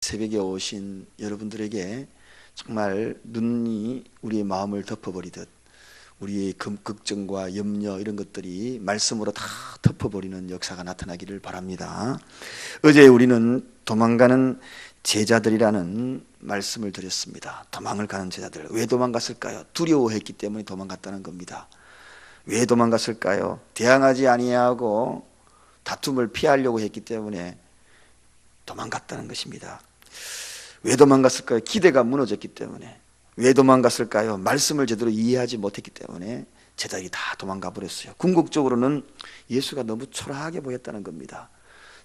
새벽에 오신 여러분들에게 정말 눈이 우리의 마음을 덮어버리듯 우리의 걱정과 염려 이런 것들이 말씀으로 다 덮어버리는 역사가 나타나기를 바랍니다. 어제 우리는 도망가는 제자들이라는 말씀을 드렸습니다. 도망을 가는 제자들. 왜 도망갔을까요? 두려워했기 때문에 도망갔다는 겁니다. 왜 도망갔을까요? 대항하지 아니하고 다툼을 피하려고 했기 때문에 도망갔다는 것입니다. 왜 도망갔을까요? 기대가 무너졌기 때문에. 왜 도망갔을까요? 말씀을 제대로 이해하지 못했기 때문에 제자들이 다 도망가 버렸어요. 궁극적으로는 예수가 너무 초라하게 보였다는 겁니다.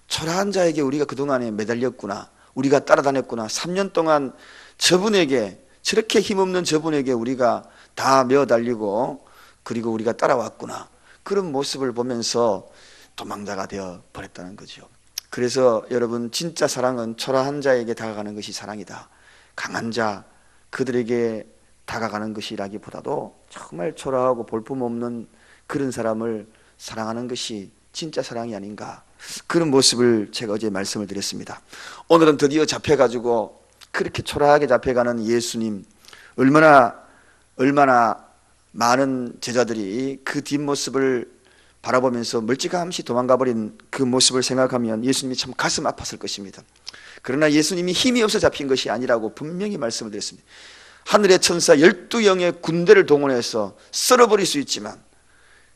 초라한 자에게 우리가 그동안에 매달렸구나, 우리가 따라다녔구나, 3년 동안 저분에게, 저렇게 힘없는 저분에게 우리가 다 매어달리고 그리고 우리가 따라왔구나, 그런 모습을 보면서 도망자가 되어 버렸다는 거죠. 그래서 여러분, 진짜 사랑은 초라한 자에게 다가가는 것이 사랑이다. 강한 자, 그들에게 다가가는 것이라기보다도 정말 초라하고 볼품없는 그런 사람을 사랑하는 것이 진짜 사랑이 아닌가, 그런 모습을 제가 어제 말씀을 드렸습니다. 오늘은 드디어 잡혀가지고 그렇게 초라하게 잡혀가는 예수님, 얼마나 많은 제자들이 그 뒷모습을 바라보면서 멀찌감치 도망가버린 그 모습을 생각하면 예수님이 참 가슴 아팠을 것입니다. 그러나 예수님이 힘이 없어 잡힌 것이 아니라고 분명히 말씀을 드렸습니다. 하늘의 천사 12영의 군대를 동원해서 썰어버릴 수 있지만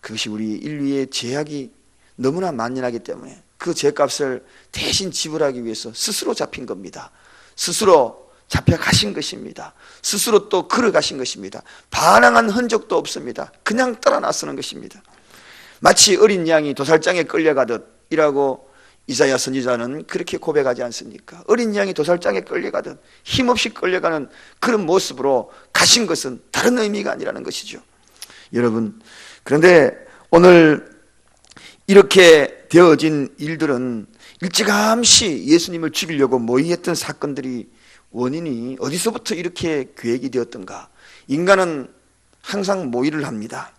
그것이 우리 인류의 죄악이 너무나 만연하기 때문에 그 죄값을 대신 지불하기 위해서 스스로 잡힌 겁니다. 스스로 잡혀가신 것입니다. 스스로 또 걸어가신 것입니다. 반항한 흔적도 없습니다. 그냥 따라 나서는 것입니다. 마치 어린 양이 도살장에 끌려가듯 이라고 이사야 선지자는 그렇게 고백하지 않습니까? 어린 양이 도살장에 끌려가듯 힘없이 끌려가는 그런 모습으로 가신 것은 다른 의미가 아니라는 것이죠. 여러분, 그런데 오늘 이렇게 되어진 일들은 일찌감치 예수님을 죽이려고 모의했던 사건들이 원인이 어디서부터 이렇게 계획이 되었던가? 인간은 항상 모의를 합니다.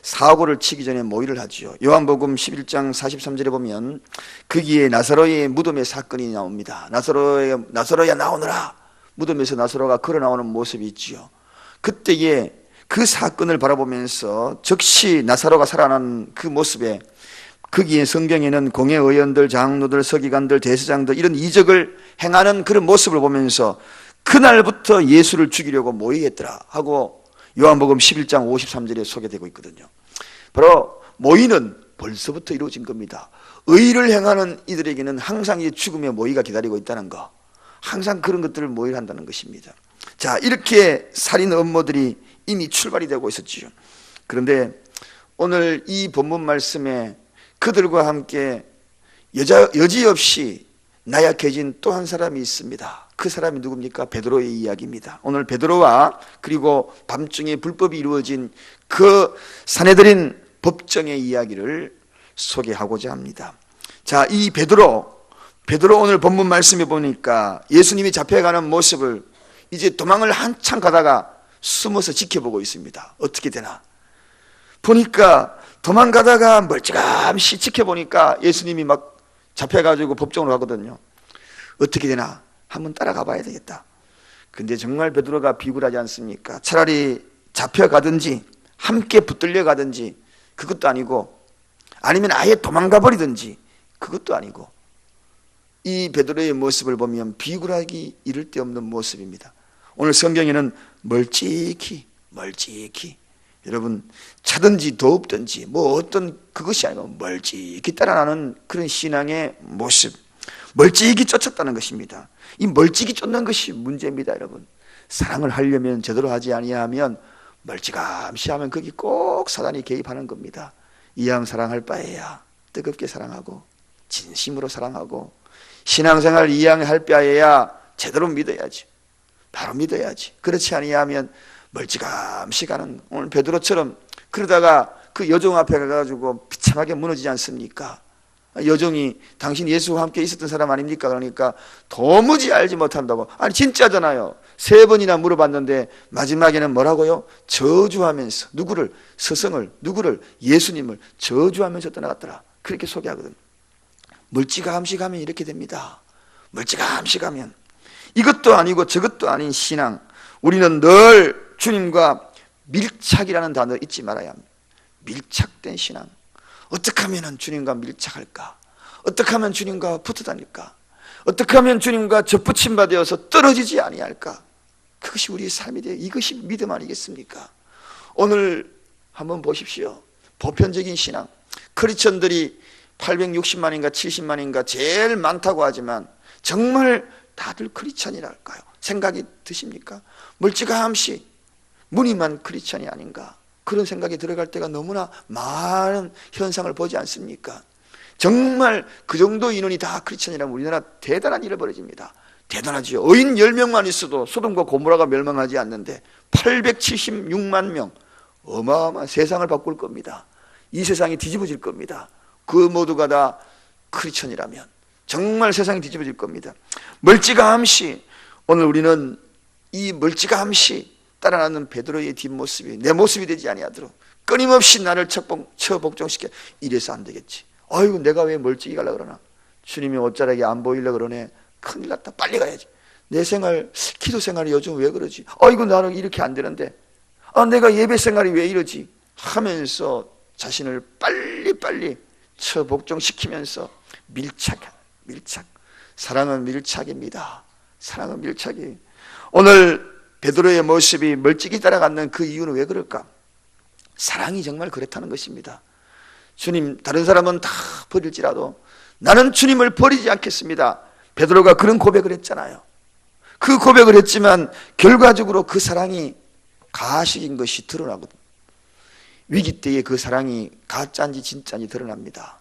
사고를 치기 전에 모의를 하지요. 요한복음 11장 43절에 보면 거기에 나사로의 무덤의 사건이 나옵니다. 나사로야 나오너라. 무덤에서 나사로가 걸어 나오는 모습이 있지요. 그때에 그 사건을 바라보면서 즉시 나사로가 살아난 그 모습에, 거기에 성경에는 공회의원들, 장로들, 서기관들, 대제사장들 이런 이적을 행하는 그런 모습을 보면서 그날부터 예수를 죽이려고 모의했더라 하고 요한복음 11장 53절에 소개되고 있거든요. 바로 모의는 벌써부터 이루어진 겁니다. 의를 행하는 이들에게는 항상 이 죽음의 모의가 기다리고 있다는 거, 항상 그런 것들을 모의를 한다는 것입니다. 자, 이렇게 살인 음모들이 이미 출발이 되고 있었지요. 그런데 오늘 이 본문 말씀에 그들과 함께 여지없이 나약해진 또 한 사람이 있습니다. 그 사람이 누굽니까? 베드로의 이야기입니다. 오늘 베드로와 그리고 밤중에 불법이 이루어진 그 사내들인 법정의 이야기를 소개하고자 합니다. 자, 이 베드로 오늘 본문 말씀에 보니까 예수님이 잡혀가는 모습을 이제 도망을 한참 가다가 숨어서 지켜보고 있습니다. 어떻게 되나 보니까, 도망가다가 멀찌감치 지켜보니까 예수님이 막 잡혀가지고 법정으로 가거든요. 어떻게 되나 한번 따라가 봐야 되겠다. 근데 정말 베드로가 비굴하지 않습니까? 차라리 잡혀가든지 함께 붙들려 가든지 그것도 아니고, 아니면 아예 도망가 버리든지 그것도 아니고, 이 베드로의 모습을 보면 비굴하기 이를 데 없는 모습입니다. 오늘 성경에는 멀찍히 여러분, 차든지 더없든지 뭐 어떤 그것이 아니고 멀찍이 따라가는 그런 신앙의 모습, 멀찍이 쫓았다는 것입니다. 이 멀찍이 쫓는 것이 문제입니다. 여러분, 사랑을 하려면 제대로 하지 아니하면 멀찌감치 하면 거기 꼭 사단이 개입하는 겁니다. 이왕 사랑할 바에야 뜨겁게 사랑하고 진심으로 사랑하고 신앙생활 이왕 할 바에야 제대로 믿어야지, 바로 믿어야지. 그렇지 아니하면 멀찌감치 가는, 오늘 베드로처럼 그러다가 그 여종 앞에 가가지고 비참하게 무너지지 않습니까? 여종이 당신 예수와 함께 있었던 사람 아닙니까? 그러니까 도무지 알지 못한다고. 아니 진짜잖아요. 3번이나 물어봤는데 마지막에는 뭐라고요? 저주하면서 누구를? 스승을, 누구를? 예수님을 저주하면서 떠나갔더라. 그렇게 소개하거든. 멀찌감치 가면 이렇게 됩니다. 멀찌감치 가면. 이것도 아니고 저것도 아닌 신앙. 우리는 늘 주님과 밀착이라는 단어 잊지 말아야 합니다. 밀착된 신앙. 어떻게 하면 주님과 밀착할까? 어떻게 하면 주님과 붙어 다닐까? 어떻게 하면 주님과 접붙임 받아서 떨어지지 아니할까? 그것이 우리의 삶이 돼요. 이것이 믿음 아니겠습니까? 오늘 한번 보십시오. 보편적인 신앙. 크리스천들이 860만인가 70만인가 제일 많다고 하지만 정말 다들 크리스천이랄까요? 생각이 드십니까? 멀찌감치 무늬만 크리스천이 아닌가? 그런 생각이 들어갈 때가 너무나 많은 현상을 보지 않습니까? 정말 그 정도 인원이 다 크리스천이라면 우리나라 대단한 일을 벌어집니다. 대단하지요. 의인 10명만 있어도 소돔과 고모라가 멸망하지 않는데 876만 명, 어마어마한 세상을 바꿀 겁니다. 이 세상이 뒤집어질 겁니다. 그 모두가 다 크리스천이라면 정말 세상이 뒤집어질 겁니다. 멀찌감치 오늘 우리는 이 멀찌감치 따라가는 베드로의 뒷모습이 내 모습이 되지 아니하도록 끊임없이 나를 처복종시켜. 이래서 안 되겠지. 아이고 내가 왜 멀찍이 가려고 그러나? 주님이 옷자락에 안 보이려고 그러네. 큰일 났다. 빨리 가야지. 내 생활, 기도 생활이 요즘 왜 그러지? 아이고 나는 이렇게 안 되는데. 내가 예배 생활이 왜 이러지? 하면서 자신을 빨리빨리 처복종시키면서 밀착. 사랑은 밀착입니다. 사랑은 밀착이. 오늘 베드로의 모습이 멀찍이 따라가는 그 이유는 왜 그럴까? 사랑이 정말 그렇다는 것입니다. 주님, 다른 사람은 다 버릴지라도 나는 주님을 버리지 않겠습니다. 베드로가 그런 고백을 했잖아요. 그 고백을 했지만 결과적으로 그 사랑이 가식인 것이 드러나거든. 위기 때에 그 사랑이 가짜인지 진짜인지 드러납니다.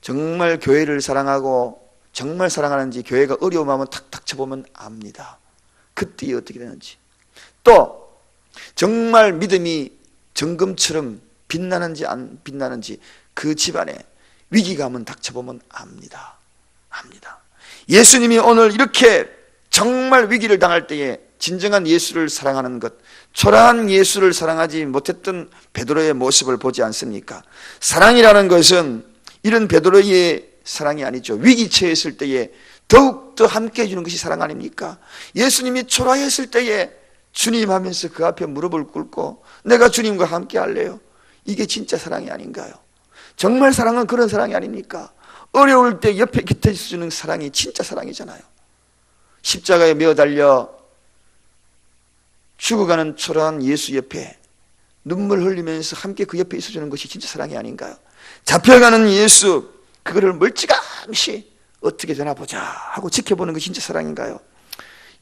정말 교회를 사랑하고 정말 사랑하는지 교회가 어려움하면 탁탁 쳐보면 압니다. 그때 어떻게 되는지. 또 정말 믿음이 정금처럼 빛나는지 안 빛나는지 그 집안에 위기감은 닥쳐보면 압니다. 예수님이 오늘 이렇게 정말 위기를 당할 때에 진정한 예수를 사랑하는 것, 초라한 예수를 사랑하지 못했던 베드로의 모습을 보지 않습니까? 사랑이라는 것은 이런 베드로의 사랑이 아니죠. 위기 처했을 때에 더욱더 함께 해주는 것이 사랑 아닙니까? 예수님이 초라했을 때에 주님 하면서 그 앞에 무릎을 꿇고 내가 주님과 함께 할래요. 이게 진짜 사랑이 아닌가요? 정말 사랑은 그런 사랑이 아닙니까? 어려울 때 옆에 곁에주는 사랑이 진짜 사랑이잖아요. 십자가에 매어 달려 죽어가는 초라한 예수 옆에 눈물 흘리면서 함께 그 옆에 있어주는 것이 진짜 사랑이 아닌가요? 잡혀가는 예수, 그거를 멀찌감치 어떻게 되나 보자 하고 지켜보는 것이 진짜 사랑인가요?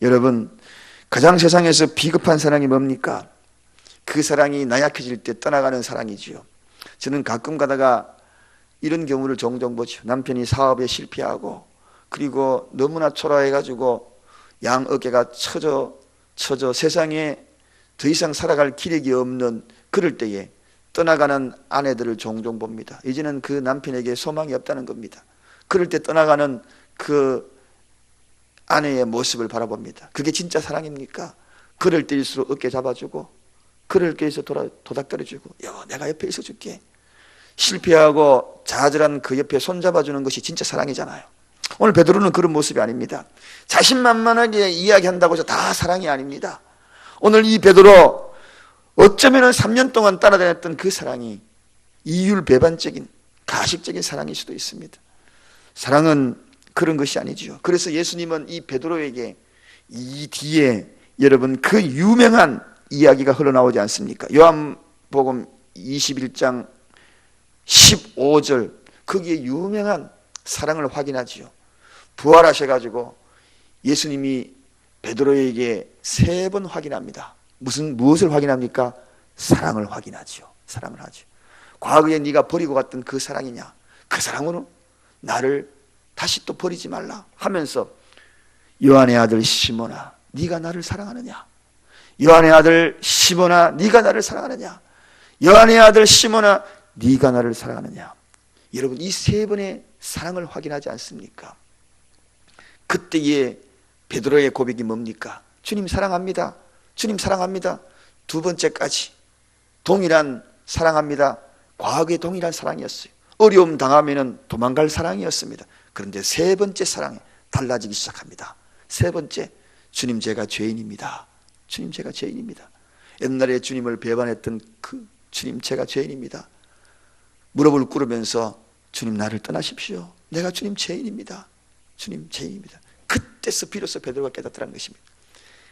여러분, 가장 세상에서 비겁한 사랑이 뭡니까? 그 사랑이 나약해질 때 떠나가는 사랑이지요. 저는 가끔 가다가 이런 경우를 종종 보죠. 남편이 사업에 실패하고 그리고 너무나 초라해가지고 양 어깨가 처져 세상에 더 이상 살아갈 기력이 없는 그럴 때에 떠나가는 아내들을 종종 봅니다. 이제는 그 남편에게 소망이 없다는 겁니다. 그럴 때 떠나가는 그 아내의 모습을 바라봅니다. 그게 진짜 사랑입니까? 그럴 때일수록 어깨 잡아주고 그럴 때에서 도닥거려주고 내가 옆에 있어줄게. 실패하고 좌절한 그 옆에 손잡아주는 것이 진짜 사랑이잖아요. 오늘 베드로는 그런 모습이 아닙니다. 자신만만하게 이야기한다고 해서 다 사랑이 아닙니다. 오늘 이 베드로 어쩌면 3년 동안 따라다녔던 그 사랑이 이율배반적인 가식적인 사랑일 수도 있습니다. 사랑은 그런 것이 아니죠. 그래서 예수님은 이 베드로에게 이 뒤에 여러분 그 유명한 이야기가 흘러나오지 않습니까? 요한복음 21장 15절 거기에 유명한 사랑을 확인하지요. 부활하셔가지고 예수님이 베드로에게 3번 확인합니다. 무엇을 확인합니까? 사랑을 확인하지요. 사랑을 하죠. 과거에 네가 버리고 갔던 그 사랑이냐? 그 사랑으로 나를 다시 또 버리지 말라 하면서 요한의 아들 시몬아 네가 나를 사랑하느냐? 요한의 아들 시몬아 네가 나를 사랑하느냐? 요한의 아들 시몬아 네가 나를 사랑하느냐? 여러분 이 3번의 사랑을 확인하지 않습니까? 그때의 베드로의 고백이 뭡니까? 주님 사랑합니다. 주님 사랑합니다. 2번째까지 동일한 사랑합니다. 과거의 동일한 사랑이었어요. 어려움 당하면 도망갈 사랑이었습니다. 그런데 3번째 사랑이 달라지기 시작합니다. 세 번째, 주님 제가 죄인입니다. 주님 제가 죄인입니다. 옛날에 주님을 배반했던 그 주님 제가 죄인입니다. 무릎을 꿇으면서 주님 나를 떠나십시오. 내가 주님 죄인입니다. 주님 죄인입니다. 그때서 비로소 베드로가 깨닫더라는 것입니다.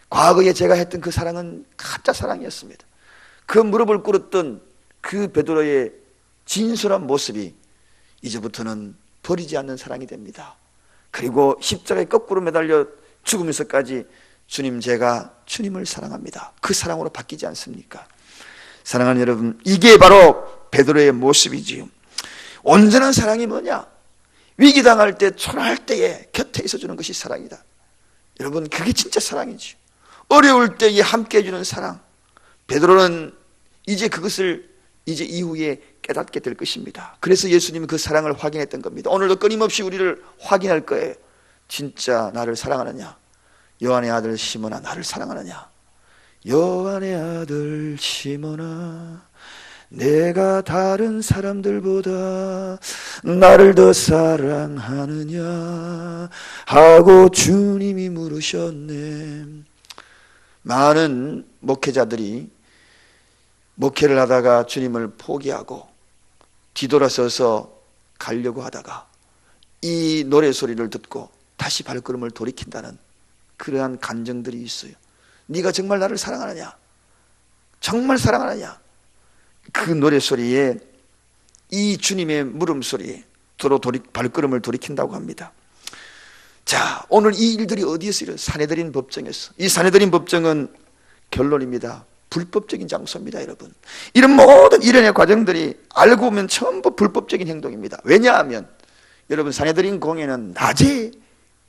과거에 제가 했던 그 사랑은 가짜 사랑이었습니다. 그 무릎을 꿇었던 그 베드로의 진솔한 모습이 이제부터는 버리지 않는 사랑이 됩니다. 그리고 십자가에 거꾸로 매달려 죽으면서까지 주님 제가 주님을 사랑합니다. 그 사랑으로 바뀌지 않습니까? 사랑하는 여러분, 이게 바로 베드로의 모습이지요. 온전한 사랑이 뭐냐? 위기당할 때, 초라할 때에 곁에 있어주는 것이 사랑이다. 여러분, 그게 진짜 사랑이지. 어려울 때에 함께 해주는 사랑. 베드로는 이제 그것을 이제 이후에 깨닫게 될 것입니다. 그래서 예수님은 그 사랑을 확인했던 겁니다. 오늘도 끊임없이 우리를 확인할 거예요. 진짜 나를 사랑하느냐? 요한의 아들 시몬아, 나를 사랑하느냐? 요한의 아들 시몬아, 내가 다른 사람들보다 나를 더 사랑하느냐 하고 주님이 물으셨네. 많은 목회자들이 목회를 하다가 주님을 포기하고 뒤돌아서서 가려고 하다가 이 노래 소리를 듣고 다시 발걸음을 돌이킨다는 그러한 감정들이 있어요. 네가 정말 나를 사랑하느냐? 정말 사랑하느냐? 그 노래 소리에, 이 주님의 물음소리에 발걸음을 돌이킨다고 합니다. 자, 오늘 이 일들이 어디에서 일어났어요? 사내들인 법정에서. 이 사내들인 법정은 결론입니다. 불법적인 장소입니다, 여러분. 이런 모든 일련의 과정들이 알고 보면 전부 불법적인 행동입니다. 왜냐하면 여러분, 사내들인 공회는 낮에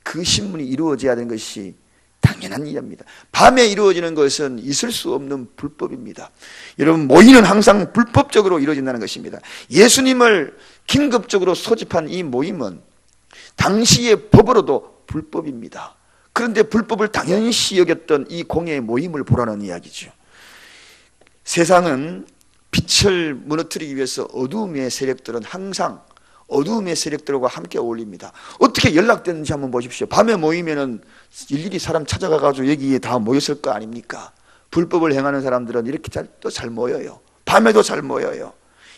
그 신문이 이루어져야 하는 것이 당연한 일입니다. 밤에 이루어지는 것은 있을 수 없는 불법입니다. 여러분, 모임은 항상 불법적으로 이루어진다는 것입니다. 예수님을 긴급적으로 소집한 이 모임은 당시의 법으로도 불법입니다. 그런데 불법을 당연시 여겼던 이 공회의 모임을 보라는 이야기죠. 세상은 빛을 무너뜨리기 위해서 어두움의 세력들은 항상 어두움의 세력들과 함께 어울립니다. 어떻게 연락되는지 한번 보십시오. 밤에 모이면은 일일이 사람 찾아가가지고 여기에 다 모였을 거 아닙니까? 불법을 행하는 사람들은 이렇게 또 잘 모여요. 밤에도 잘 모여요.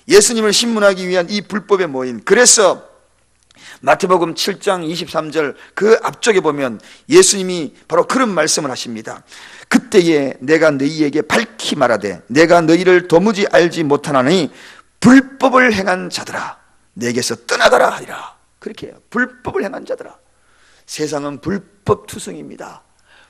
예수님을 신문하기 위한 이 불법의 모임. 그래서 마태복음 7장 23절 그 앞쪽에 보면 예수님이 바로 그런 말씀을 하십니다. 그때에 내가 너희에게 밝히 말하되 내가 너희를 도무지 알지 못하나니 불법을 행한 자들아 내게서 떠나가라 하리라. 그렇게 해요. 불법을 행한 자들아. 세상은 불법 투성입니다.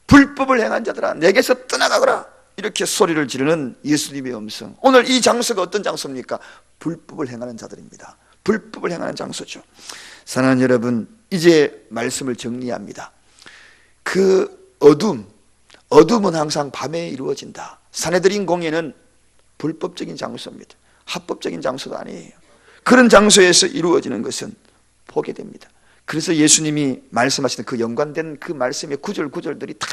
불법을 행한 자들아 내게서 떠나가거라. 이렇게 소리를 지르는 예수님의 음성. 오늘 이 장소가 어떤 장소입니까? 불법을 행하는 자들입니다. 불법을 행하는 장소죠. 사랑하는 여러분, 이제 말씀을 정리합니다. 그 어둠은 항상 밤에 이루어진다. 사내들인 공회는 불법적인 장소입니다. 합법적인 장소도 아니에요. 그런 장소에서 이루어지는 것은 보게 됩니다. 그래서 예수님이 말씀하시는 그 연관된 그 말씀의 구절들이 다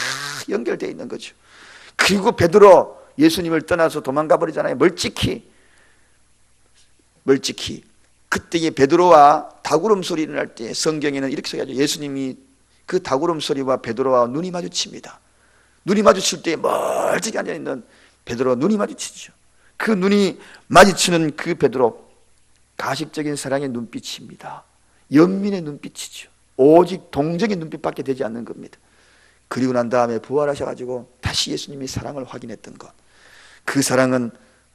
연결되어 있는 거죠. 그리고 베드로 예수님을 떠나서 도망가 버리잖아요. 멀찍히 그때의 베드로와 다구름 소리를 할 때 성경에는 이렇게 써야죠. 예수님이 그 다구름 소리와 베드로와 눈이 마주칩니다. 눈이 마주칠 때 멀찍이 앉아있는 베드로와 눈이 마주치죠. 그 눈이 마주치는 그 베드로, 가식적인 사랑의 눈빛입니다. 연민의 눈빛이죠. 오직 동정의 눈빛밖에 되지 않는 겁니다. 그리고 난 다음에 부활하셔가지고 다시 예수님이 사랑을 확인했던 것, 그 사랑은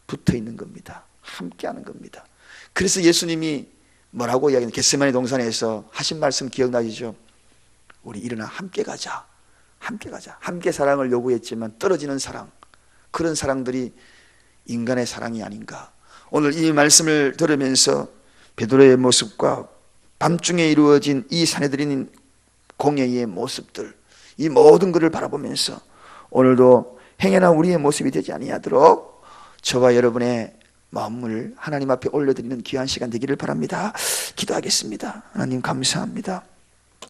붙어있는 겁니다. 함께하는 겁니다. 그래서 예수님이 뭐라고 이야기하는, 겟세마네 동산에서 하신 말씀 기억나시죠? 우리 일어나 함께 가자. 함께 가자. 함께 사랑을 요구했지만 떨어지는 사랑, 그런 사랑들이 인간의 사랑이 아닌가. 오늘 이 말씀을 들으면서 베드로의 모습과 밤중에 이루어진 이 사내들인 공회의 모습들, 이 모든 것을 바라보면서 오늘도 행여나 우리의 모습이 되지 아니하도록 저와 여러분의 마음을 하나님 앞에 올려드리는 귀한 시간 되기를 바랍니다. 기도하겠습니다. 하나님 감사합니다.